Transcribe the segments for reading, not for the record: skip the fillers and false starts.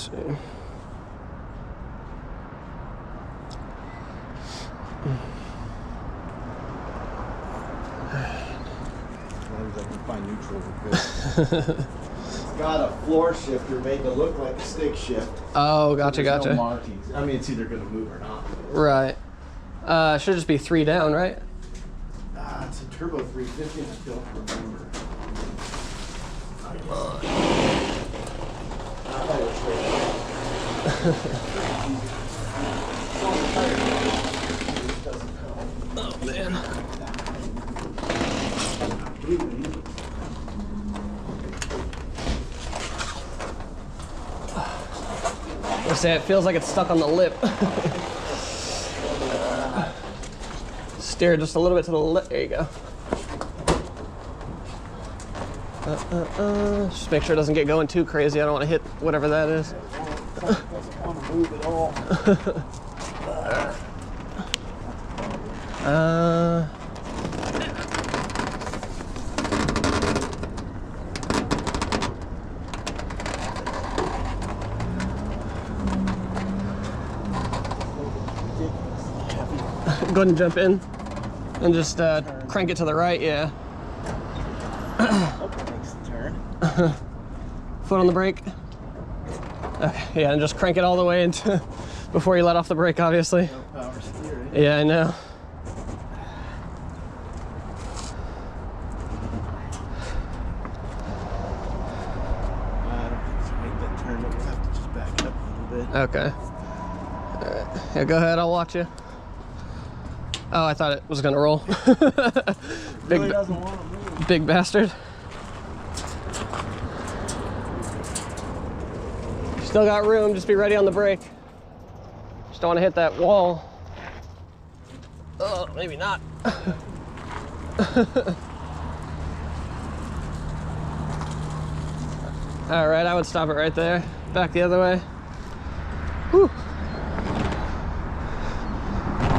see. As long as I can find neutral, we're good. Got a floor shifter made to look like a stick shift. Oh, gotcha, So there's gotcha. no markings. I mean, it's either going to move or not. Right. Should just be 3 down, right? It's a turbo 350 and I don't remember. Oh, man. I say it feels like it's stuck on the lip. Steer just a little bit to the left. There you go. Just make sure it doesn't get going too crazy. I don't want to hit whatever that is. Doesn't want to move at all. Go ahead and jump in and just crank it to the right. Yeah. Okay, makes the turn. Foot on the brake. Okay, yeah, and just crank it all the way into before you let off the brake, obviously. No power steering. Yeah, I know. I don't think to make that turn, but we'll have to just back it up a little bit. Okay. All right. Yeah, go ahead. I'll watch you. Oh, I thought it was gonna roll. Big, Really doesn't want to move. big bastard. Still got room. Just be ready on the brake. Just don't want to hit that wall. Oh, maybe not. All right, I would stop it right there. Back the other way. Whew.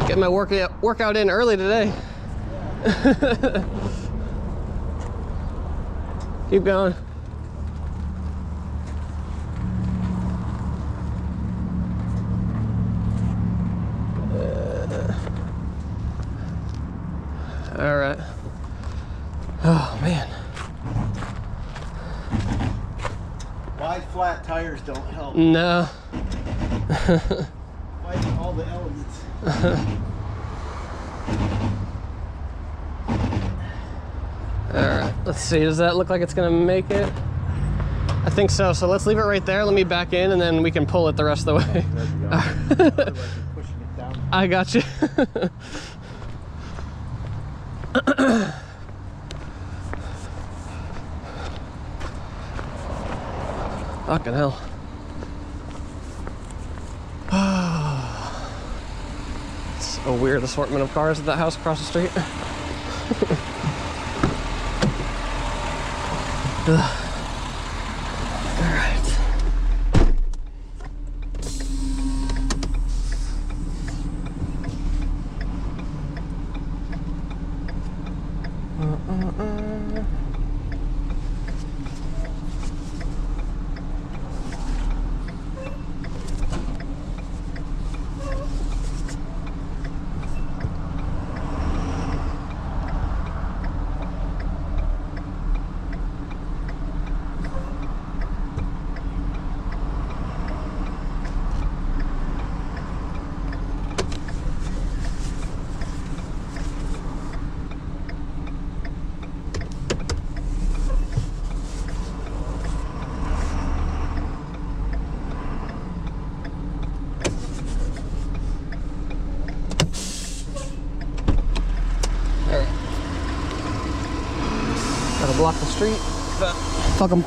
Get my workout in early today. Keep going. All right. Oh man. Wide flat tires don't help. No. Fighting all the elements. All right, let's see. Does that look like it's gonna make it? I think so. So let's leave it right there. Let me back in, and then we can pull it the rest of the way. Otherwise you're pushing it down. I got you. Fucking hell. It's a weird assortment of cars at that house across the street. All right. Gotta block the street, but fuck them.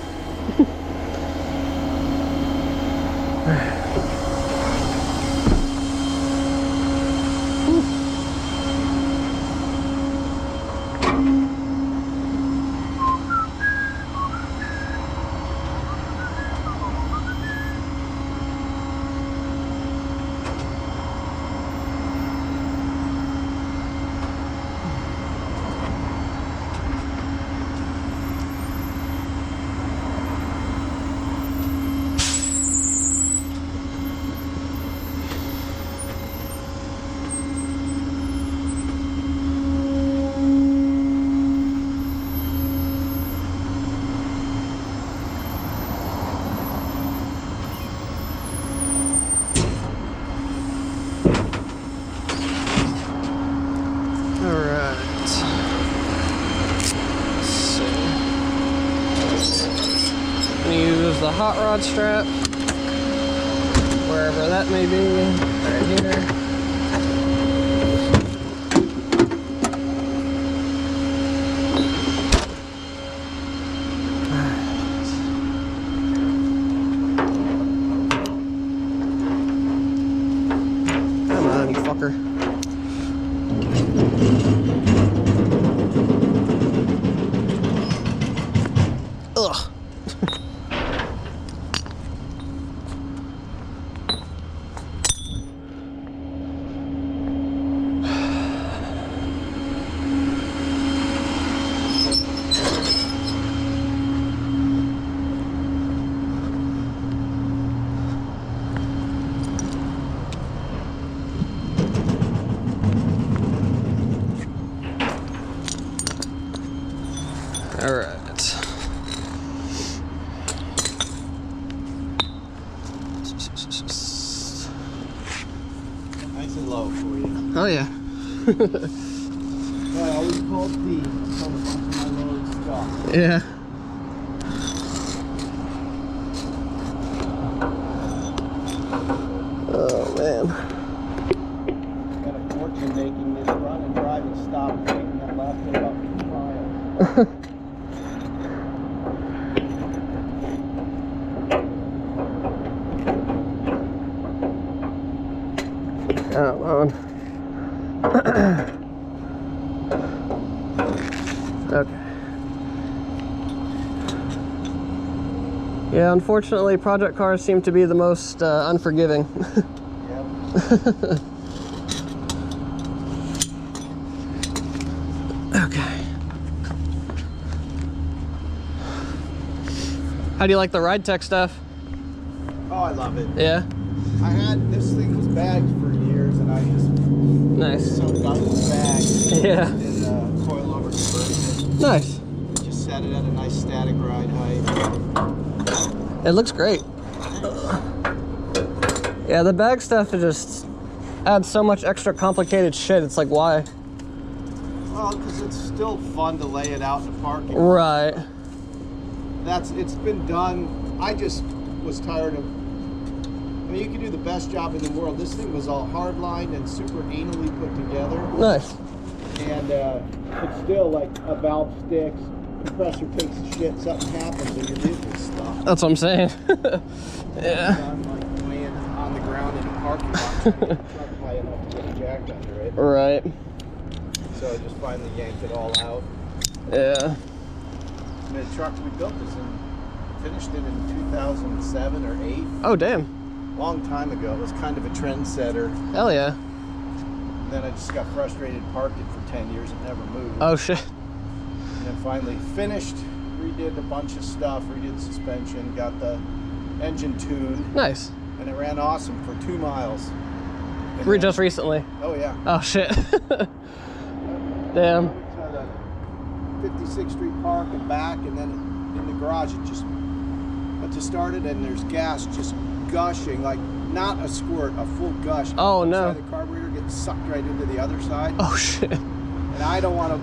There's the hot rod strap, wherever that may be, right here. Come on, you fucker. Ugh. All right. Nice and low for you. Oh yeah. I always called D. That's how the bunch of my loads stop. Yeah. Oh man. Got a fortune making this run and drive and stop taking that left in about 2 miles. Come on. Okay. Yeah, unfortunately, project cars seem to be the most unforgiving. Yep. Okay. How do you like the ride tech stuff? Oh, I love it. Yeah? This thing was bagged for years, and I just Nice. sewed out the bag. Yeah. And coil-over conversion. Nice. Just set it at a nice static ride height. It looks great. Yeah, the bag stuff it just adds so much extra complicated shit. It's like, why? Well, because it's still fun to lay it out in the parking lot. Right. It's been done. I just was tired of. I mean, you could do the best job in the world. This thing was all hard-lined and super anally put together. Nice. And it's still like a valve sticks, compressor takes a shit, something happens, and your vehicle's stopped. That's what I'm saying. Yeah. I'm like laying on the ground in a parking lot, truck high enough to get a jack under it. Right. So I just finally yanked it all out. Yeah. And the truck we built this in, finished it in 2007 or 8. Oh, damn. Long time ago. It was kind of a trendsetter. Hell yeah. And then I just got frustrated, parked it for 10 years and never moved. Oh, shit. And then finally finished, redid a bunch of stuff, redid the suspension, got the engine tuned. Nice. And it ran awesome for 2 miles. Just recently. Oh yeah. Oh, shit. Damn. To the 56th Street Park and back, and then in the garage it just went to start it, and there's gas just gushing, like not a squirt, a full gush. Oh no. The carburetor gets sucked right into the other side. Oh shit. And I don't know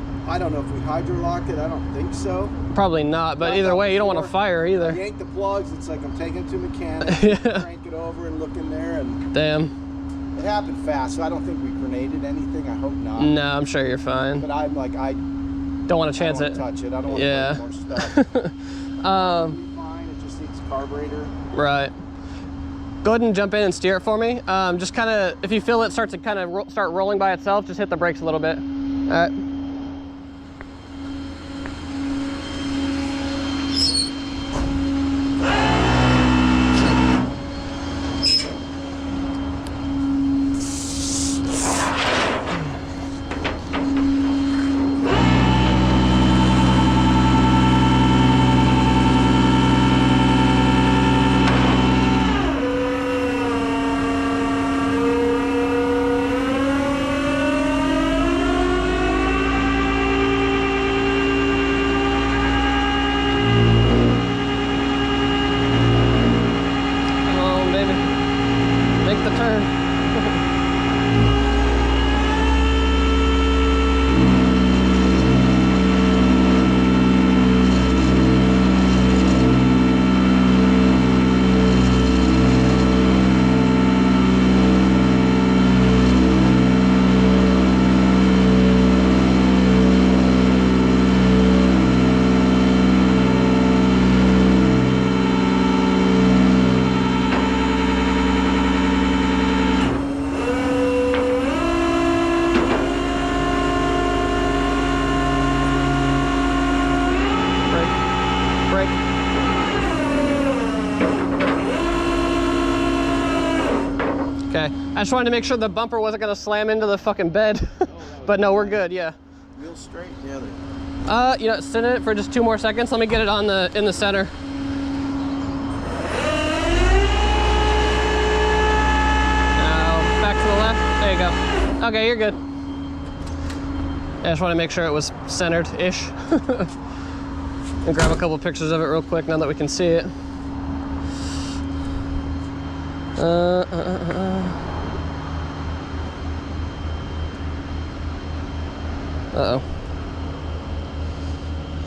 if we hydrolocked it, I don't think so. Probably not, but either way, you don't want to fire I either. yank the plugs, it's like I'm taking it to a mechanic, Yeah. crank it over and look in there, and Damn. it happened fast, so I don't think we grenaded anything, I hope not. No, I'm sure you're fine. But I'm like, I Don't want to chance don't it. wanna touch it, I don't want Yeah. to put more stuff. Fine, it just needs carburetor. Right. Go ahead and jump in and steer it for me. Just kind of, if you feel it start to kind of start rolling by itself, just hit the brakes a little bit. All right. Okay, I just wanted to make sure the bumper wasn't gonna slam into the fucking bed. But no, we're good, yeah. Wheel straight? Yeah. You know, sit in it for just 2 more seconds. Let me get it on in the center. Now, back to the left. There you go. Okay, you're good. I just want to make sure it was centered-ish. And grab a couple pictures of it real quick now that we can see it. Uh-oh.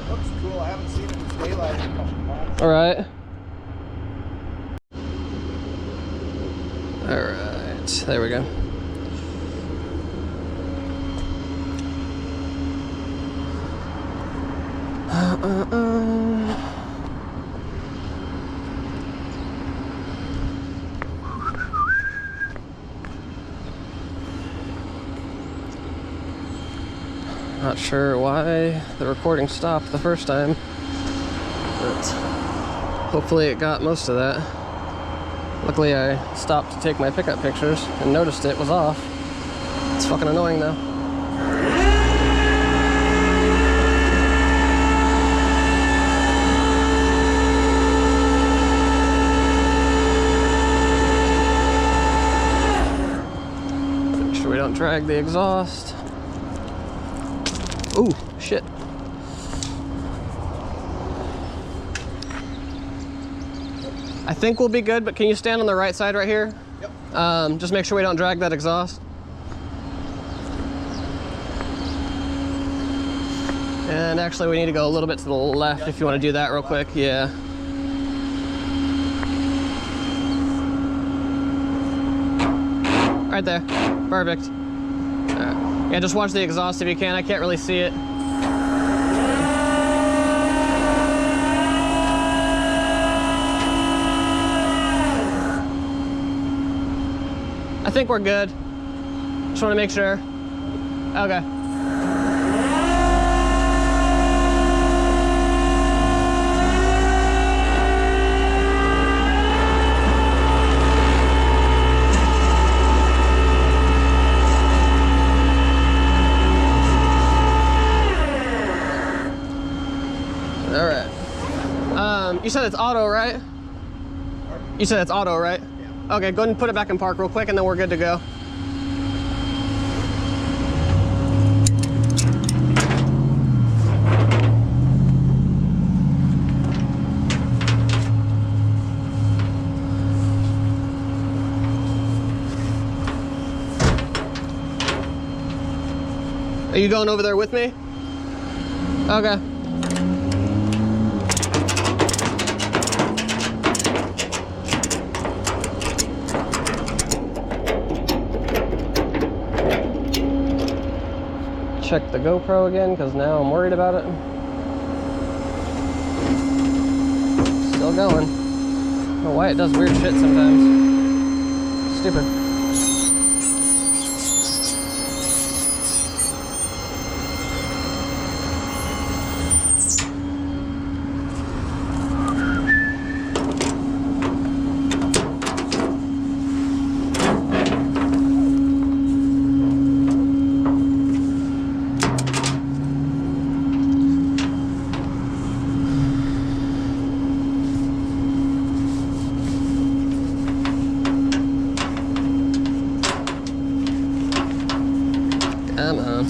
Looks cool. I haven't seen it in daylight in a couple months. All right. All right. There we go. Not sure why the recording stopped the first time, but hopefully it got most of that. Luckily I stopped to take my pickup pictures and noticed it was off. It's fucking annoying though. Make sure we don't drag the exhaust. Ooh, shit. I think we'll be good, but can you stand on the right side right here? Yep. Just make sure we don't drag that exhaust. And actually we need to go a little bit to the left if you want to do that real quick. Yeah. Right there. Perfect. All right. Yeah, just watch the exhaust if you can. I can't really see it. I think we're good. Just want to make sure. Okay. All right. You said it's auto, right? You said it's auto, right? Yeah. Okay, go ahead and put it back in park real quick and then we're good to go. Are you going over there with me? Okay. Check the GoPro again because now I'm worried about it. Still going. I don't know why it does weird shit sometimes. Stupid. Come on.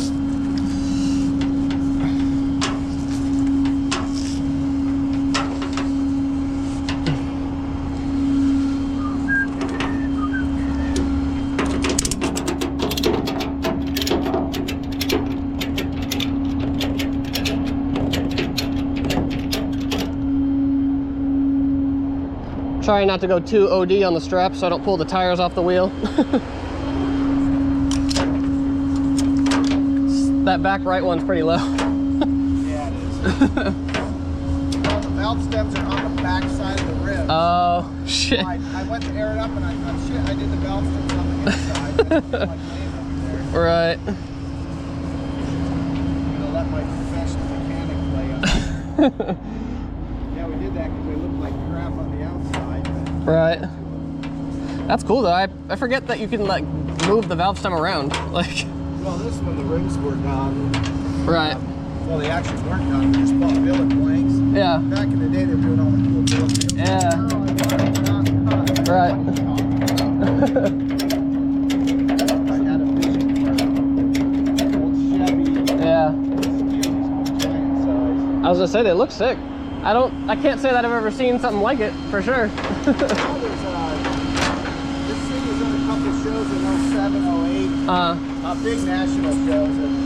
Trying not to go too OD on the strap so I don't pull the tires off the wheel. That back right one's pretty low. Yeah, it is. Well, the valve stems are on the back side of the ribs. Oh, shit. So I went to air it up and I thought, shit, I did the valve stems on the inside. That's like laying over there. Right. I'm gonna let my professional mechanic play on it. Yeah, we did that because they looked like crap on the outside. Right. That's cool though. I forget that you can like move the valve stem around. Like. Well, this one the rims were done. Right. Well, they actually weren't done. They just bought billet blanks. Yeah. Back in the day, they were doing all the cool billet. Yeah. Oh, Right. I had a vision for old Chevy. Yeah. Giant size. I was gonna say they look sick. I can't say that I've ever seen something like it for sure. This thing was on a couple shows in 07, 08. Big national shows. And,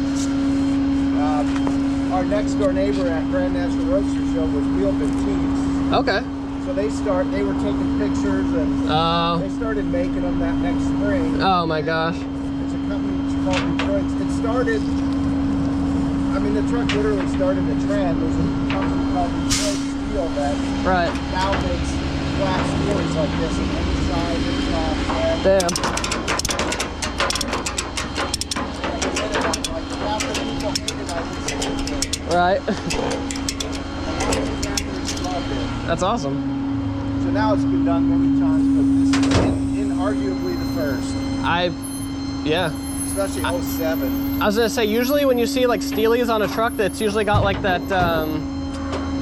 our next door neighbor at Grand National Roadster Show was Wheel Teams. Okay. So they were taking pictures and they started making them that next spring. Oh my gosh. There's a company called Detroit. It started, I mean, the truck literally started a trend. There's a company called Detroit Steel that now makes flat steels like this in any size, any size. Damn. Right. That's awesome. So now it's been done many times, but this is inarguably the first. Yeah. Especially 07. I was gonna say, usually when you see like Steelies on a truck, that's usually got like that,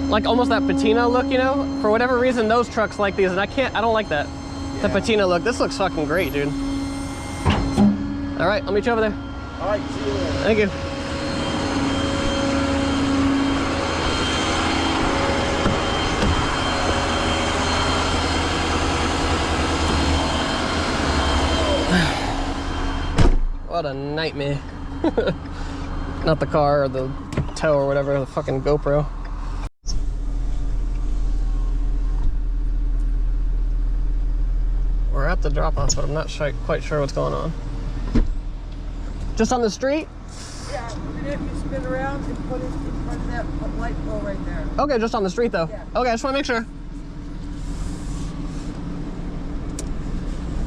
like almost that patina look, you know? For whatever reason, those trucks like these, and I don't like that. Yeah. The patina look. This looks fucking great, dude. All right, I'll meet you over there. All right, see you later. Thank you. What a nightmare. Not the car or the tow or whatever, the fucking GoPro. We're at the drop-off, but I'm not quite sure what's going on. Just on the street? Yeah, we're gonna have you spin around and put it in front of that light pole right there. Okay, just on the street though. Yeah. Okay, I just want to make sure.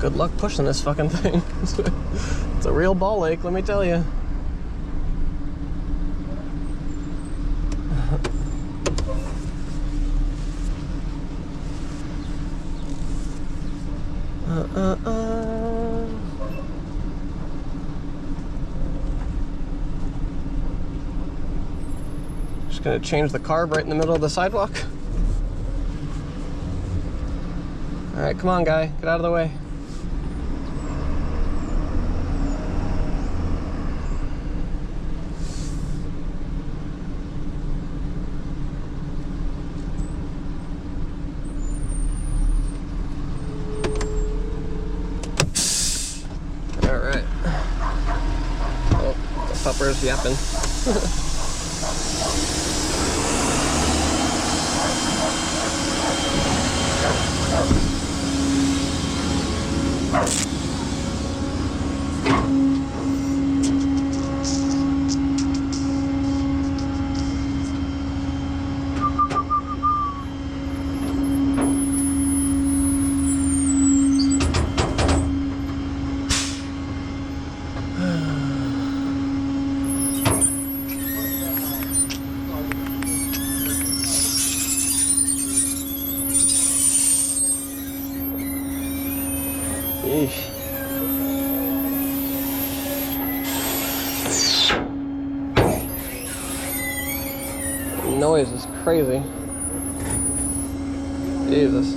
Good luck pushing this fucking thing. It's a real ball ache, let me tell you. Just gonna change the carb right in the middle of the sidewalk. All right, come on, guy, get out of the way. All right. Oh, the pupper's yapping. Yeesh. The noise is crazy. Jesus.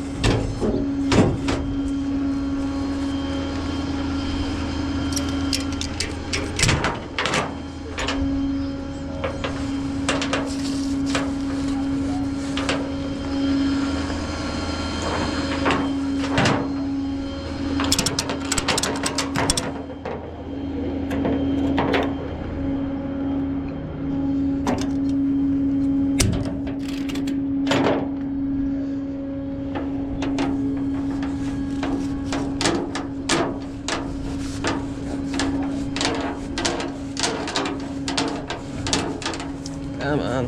Come on.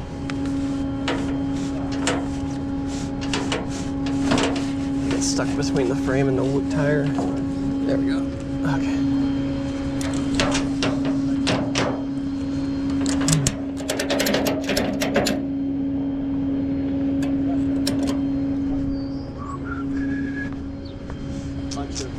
Get stuck between the frame and the tire. There we go. Okay. Bunch of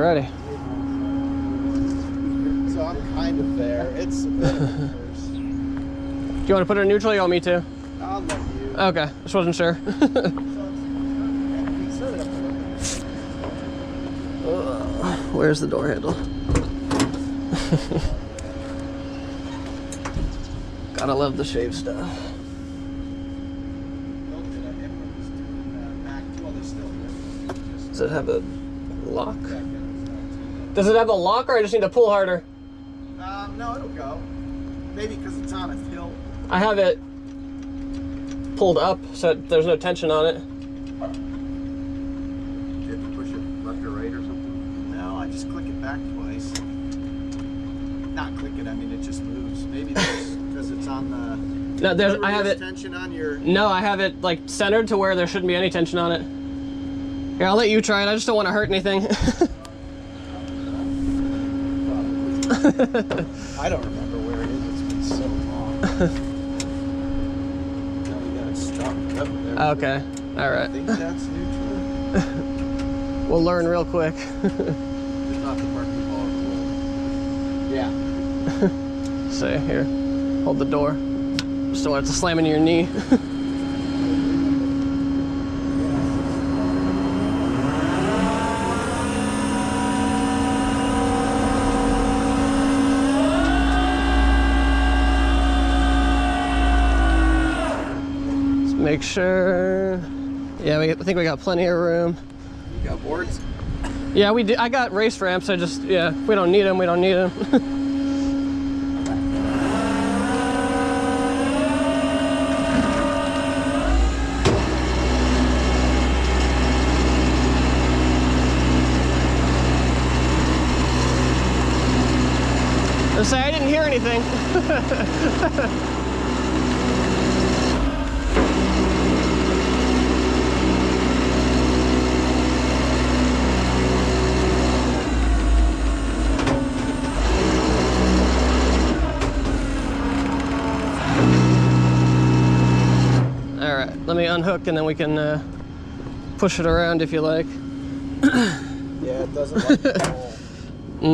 already. So I'm kind of there. It's a bit of a curse. Do you want to put it in neutral or you want me to? I'll let you. Okay, just wasn't sure. Where's the door handle? Gotta love the shave stuff. Does it have a lock? Does it have a lock, or I just need to pull harder? No, it'll go. Maybe because it's on a tilt. I have it pulled up, so there's no tension on it. Do you have to push it left or right or something? No, I just click it back twice. Not click it, I mean it just moves. Maybe because it's on the... No, I have it... tension on your... No, I have it like centered to where there shouldn't be any tension on it. Here, I'll let you try it. I just don't want to hurt anything. I don't remember where it is. It's been so long. Now we got it stopped up there. Okay. All right. I think that's neutral. We'll learn real quick. It's not the parking ball. Yeah. So here, hold the door. Just don't want it to slam into your knee. Make sure. Yeah, I think we got plenty of room. You got boards? Yeah, we do. I got race ramps. I just, yeah, we don't need them. We don't need them. I say I didn't hear anything. Let me unhook and then we can push it around if you like. Yeah, it doesn't like the hole.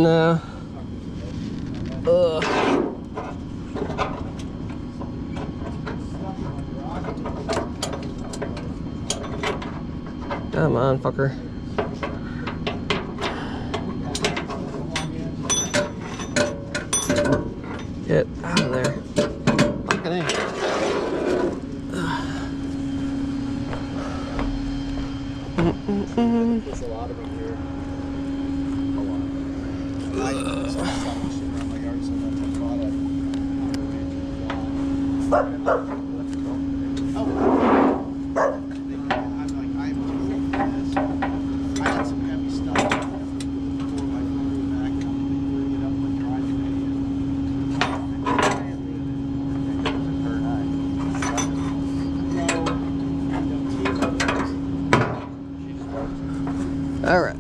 No. Ugh. Come on, fucker. Get out of there. Fucking A. There's a lot of them here. A lot. I can stop shit around my yard so much. I bought I'm like, I'm doing this. I had some heavy stuff. Before my phone back, and I'm bring it up and driving it. All right.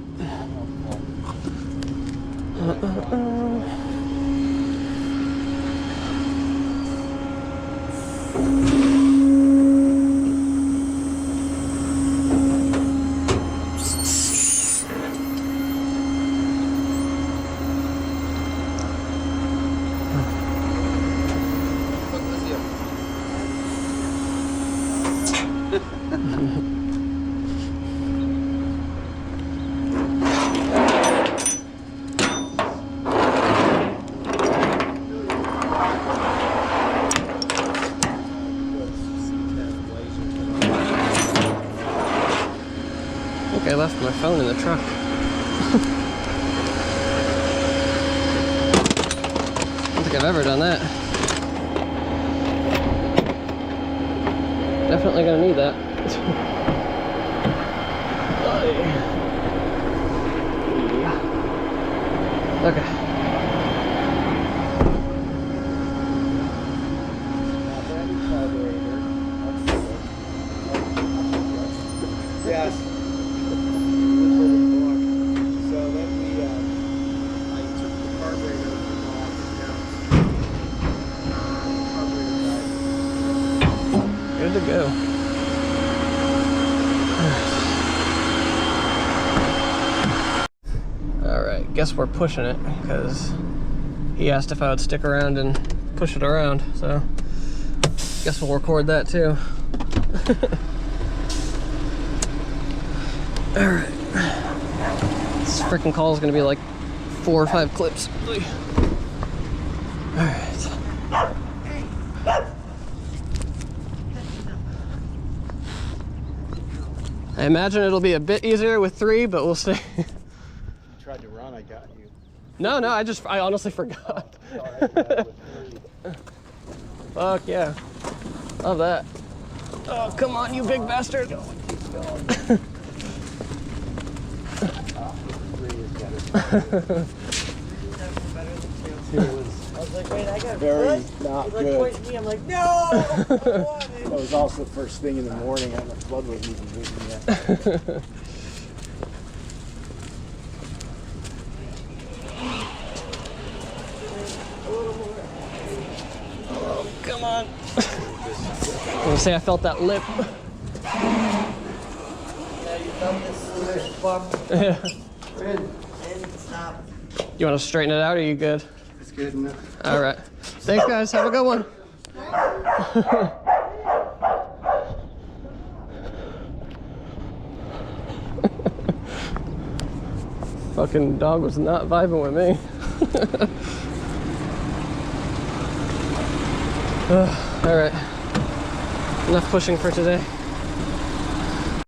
I left my phone in the truck. I don't think I've ever done that. Definitely gonna need that. Okay. Yes. Good to go. All right. guess we're pushing it because he asked if I would stick around and push it around, so guess we'll record that too. Alright. This freaking call is gonna be like 4 or 5 clips. Alright. I imagine it'll be a bit easier with 3, but we'll see. You tried to run, I got you. No, I honestly forgot. Fuck yeah. Love that. Oh, come on, you big bastard. Keep going. I was like, wait, I got Very flood? not He's like, good. pointing at me. I'm like, no! I don't want it. That was also the first thing in the morning, and the flood wasn't even moving yet. Oh, come on. I'm gonna say I felt that lip. Yeah, you felt this bump. Yeah. We're in. And stop. You want to straighten it out, or are you good? It's good enough. All right. Thanks, guys. Have a good one. Fucking dog was not vibing with me. All right. Enough pushing for today.